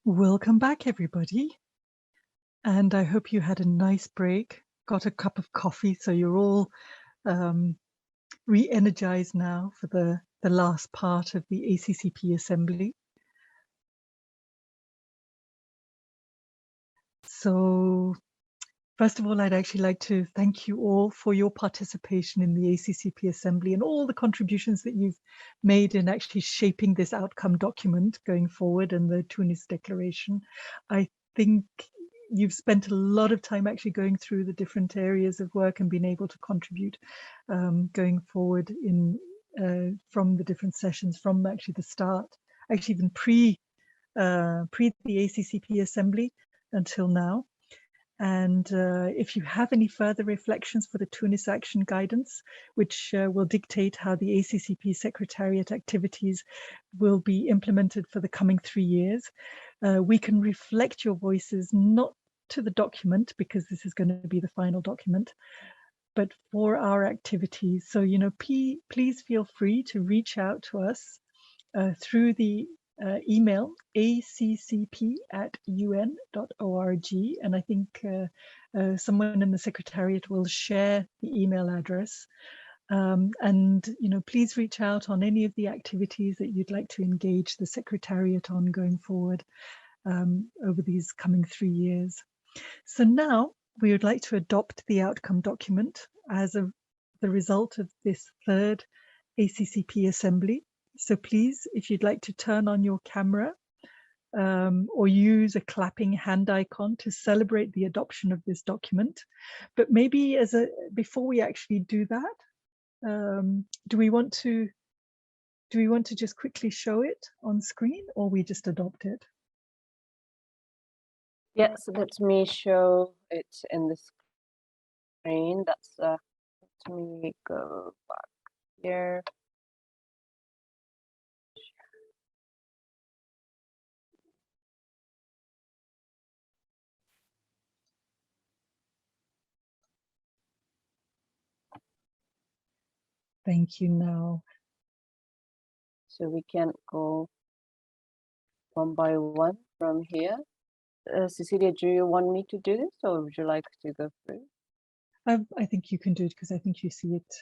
Welcome back, everybody. And I hope you had a nice break, got a cup of coffee, so you're all re-energized now for the last part of the ACCP Assembly. So first of all, I'd actually like to thank you all for your participation in the ACCP Assembly and all the contributions that you've made in actually shaping this outcome document going forward and the Tunis Declaration. I think you've spent a lot of time actually going through the different areas of work and been able to contribute going forward in from the different sessions from actually the start, actually even pre the ACCP Assembly until now. And if you have any further reflections for the Tunis Action Guidance, which will dictate how the ACCP Secretariat activities will be implemented for the coming 3 years, we can reflect your voices not to the document, because this is going to be the final document, but for our activities. So, you know, please feel free to reach out to us through the email accp@un.org, and I think someone in the Secretariat will share the email address. And you know, please reach out on any of the activities that you'd like to engage the Secretariat on going forward over these coming 3 years. So now we would like to adopt the outcome document as the result of this third ACCP Assembly. So please, if you'd like to turn on your camera or use a clapping hand icon to celebrate the adoption of this document. But maybe before we actually do that, do we want to just quickly show it on screen, or we just adopt it? Yes, let me show it in the screen. Let me go back here. Thank you now. So we can go one by one from here. Cecilia, do you want me to do this, or would you like to go through? I think you can do it, because I think you see it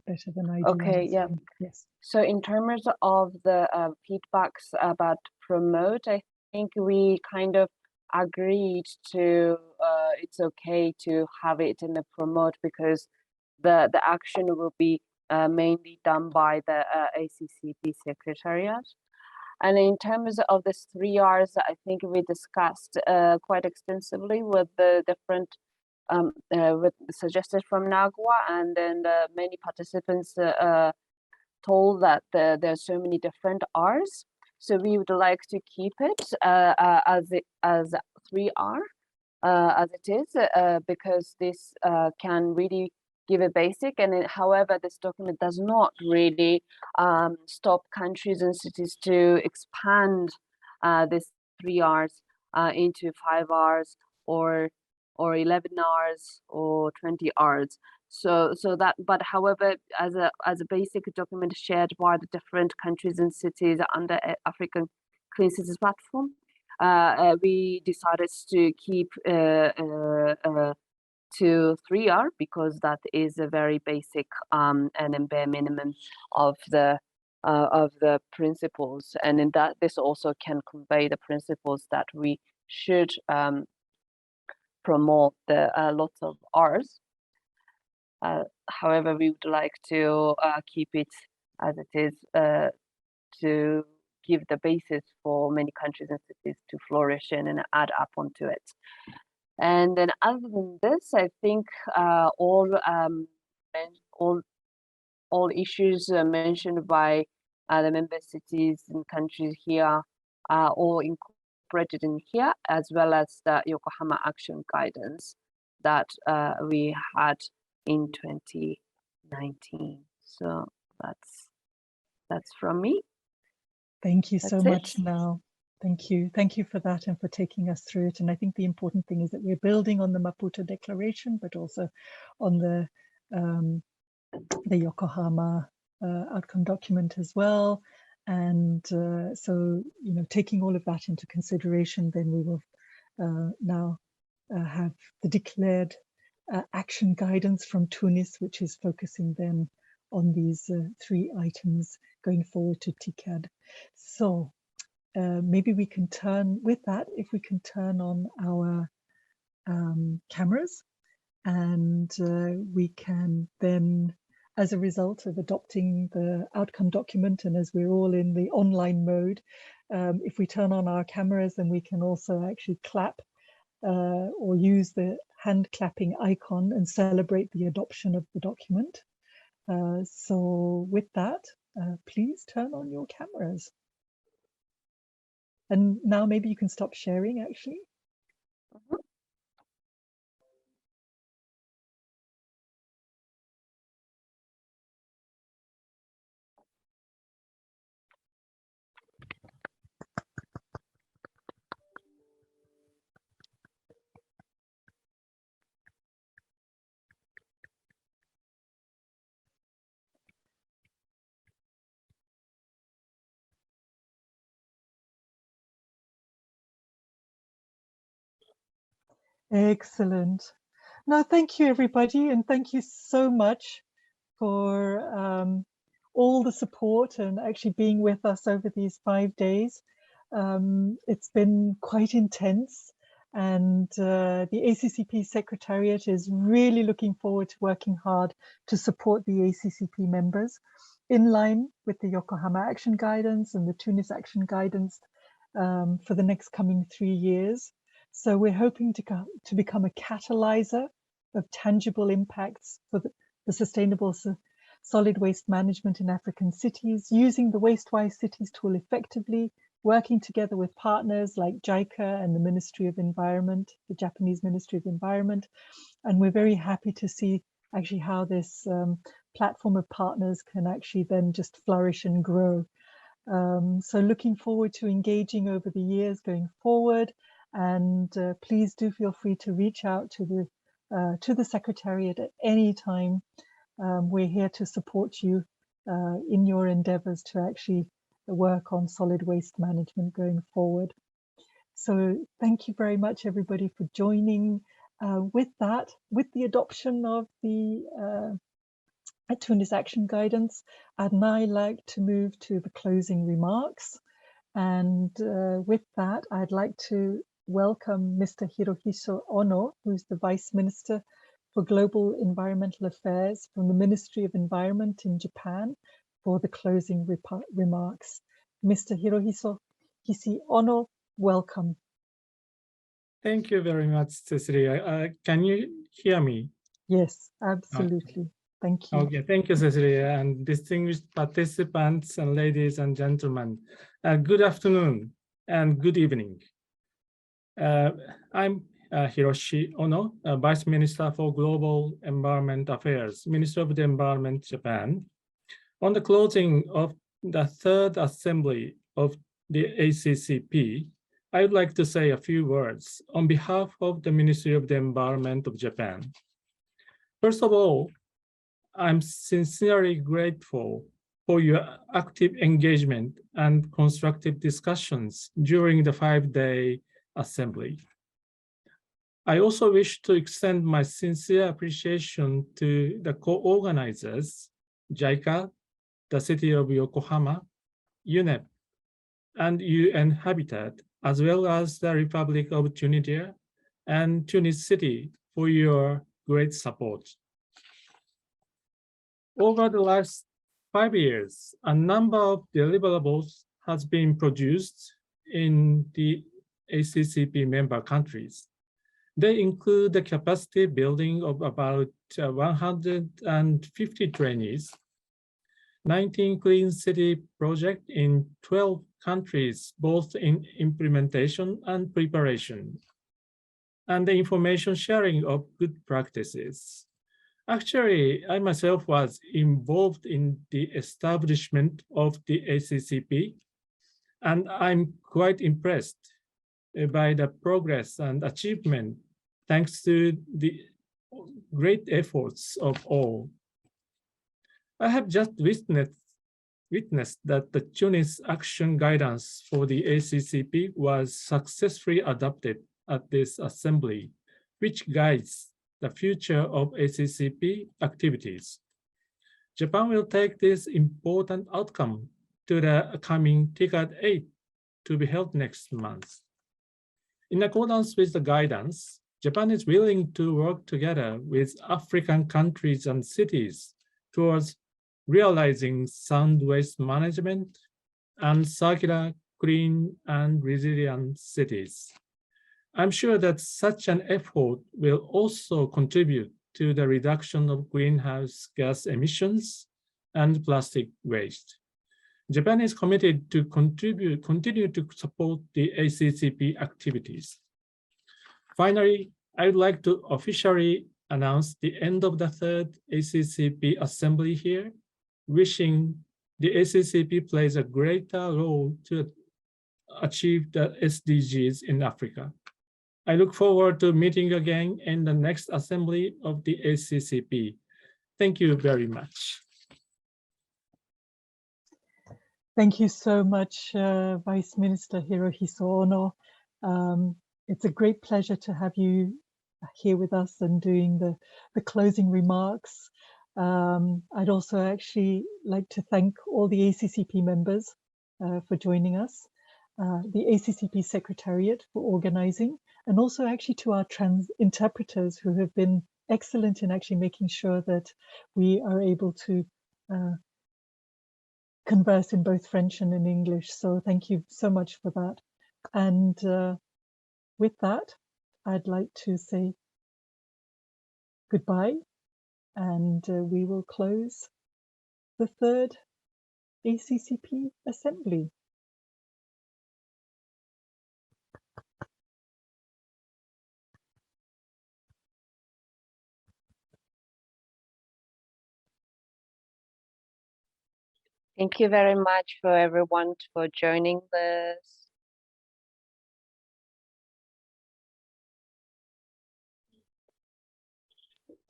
better than I do. Okay, yeah. Yes. So in terms of the feedbacks about promote, I think we kind of agreed to it's okay to have it in the promote, because the action will be mainly done by the ACCP Secretariat. And in terms of the 3 Rs, I think we discussed quite extensively with the different with suggested from NAGWA, and then many participants told that there's so many different Rs. So we would like to keep it as 3R as it is, because this can really give a basic, and however, this document does not really stop countries and cities to expand this 3 Rs into 5 Rs or 11 Rs or 20 Rs. So that, but however, as a basic document shared by the different countries and cities under African Clean Cities Platform, we decided to keep to 3R, because that is a very basic and bare minimum of the principles, and in that this also can convey the principles that we should promote the lots of Rs. However, we would like to keep it as it is to give the basis for many countries and cities to flourish in and add up onto it. And then other than this, I think all issues mentioned by the member cities and countries here are all incorporated in here, as well as the Yokohama Action Guidance that we had in 2019. So that's from me. Thank you so much, Now. Thank you for that and for taking us through it. And I think the important thing is that we're building on the Maputo Declaration, but also on the Yokohama outcome document as well. And so, taking all of that into consideration, then we will now have the declared action guidance from Tunis, which is focusing then on these 3 items going forward to TCAD. So maybe we can turn, with that, if we can turn on our cameras, and we can then, as a result of adopting the outcome document, and as we're all in the online mode, if we turn on our cameras, then we can also actually clap or use the hand clapping icon and celebrate the adoption of the document. So with that, please turn on your cameras. And now maybe you can stop sharing, actually. Excellent. No, thank you, everybody. And thank you so much for all the support and actually being with us over these 5 days. It's been quite intense, and the ACCP Secretariat is really looking forward to working hard to support the ACCP members in line with the Yokohama Action Guidance and the Tunis Action Guidance for the next coming 3 years. So we're hoping to become a catalyzer of tangible impacts for the sustainable solid waste management in African cities, using the WasteWise Cities tool effectively, working together with partners like JICA and the Ministry of Environment, the Japanese Ministry of Environment. And we're very happy to see actually how this platform of partners can actually then just flourish and grow. So looking forward to engaging over the years going forward. And please do feel free to reach out to the Secretariat at any time. We're here to support you in your endeavors to actually work on solid waste management going forward. So thank you very much, everybody, for joining. With that, with the adoption of the Tunis Action Guidance, I'd now like to move to the closing remarks. And with that, I'd like to welcome Mr. Hirohisa Ono, who's the Vice Minister for Global Environmental Affairs from the Ministry of Environment in Japan, for the closing remarks. Mr. Hirohisa Ono, welcome. Thank you very much, Cecilia. Can you hear me? Yes, absolutely. Thank you. Okay, thank you, Cecilia, and distinguished participants and ladies and gentlemen. Good afternoon and good evening. I'm Hiroshi Ono, Vice Minister for Global Environment Affairs, Minister of the Environment, Japan. On the closing of the third assembly of the ACCP, I would like to say a few words on behalf of the Ministry of the Environment of Japan. First of all, I'm sincerely grateful for your active engagement and constructive discussions during the 5-day assembly. I also wish to extend my sincere appreciation to the co-organizers, JICA, the City of Yokohama, UNEP, and UN Habitat, as well as the Republic of Tunisia and Tunis City for your great support. Over the last 5 years, a number of deliverables has been produced in the ACCP member countries. They include the capacity building of about 150 trainees, 19 clean city projects in 12 countries, both in implementation and preparation, and the information sharing of good practices. Actually, I myself was involved in the establishment of the ACCP, and I'm quite impressed by the progress and achievement thanks to the great efforts of all. I have just witnessed witnessed that the Tunis action guidance for the ACCP was successfully adopted at this assembly, which guides the future of ACCP activities. Japan will take this important outcome to the coming TICAD 8 to be held next month. In accordance with the guidance, Japan is willing to work together with African countries and cities towards realizing sound waste management and circular, clean, and resilient cities. I'm sure that such an effort will also contribute to the reduction of greenhouse gas emissions and plastic waste. Japan is committed to continue to support the ACCP activities. Finally, I would like to officially announce the end of the third ACCP assembly here, wishing the ACCP plays a greater role to achieve the SDGs in Africa. I look forward to meeting again in the next assembly of the ACCP. Thank you very much. Thank you so much, Vice Minister Hirohisa Ono. It's a great pleasure to have you here with us and doing the closing remarks. I'd also actually like to thank all the ACCP members for joining us, the ACCP Secretariat for organizing, and also actually to our interpreters who have been excellent in actually making sure that we are able to converse in both French and in English. So thank you so much for that. And with that, I'd like to say goodbye, and we will close the third ACCP Assembly. Thank you very much for everyone for joining this.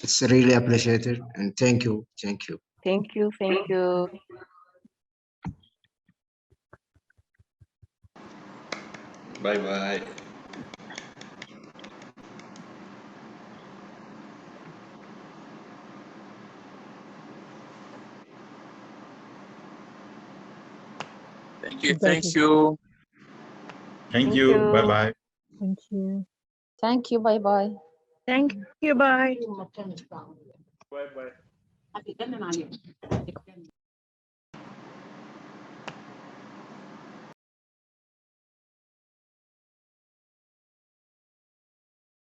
It's really appreciated, and thank you. Thank you. Thank you. Thank you. Bye-bye. Thank you. Thank Thank you. Thank you. Bye-bye. Thank you. Thank you. Bye-bye. Thank you. Bye. Bye-bye.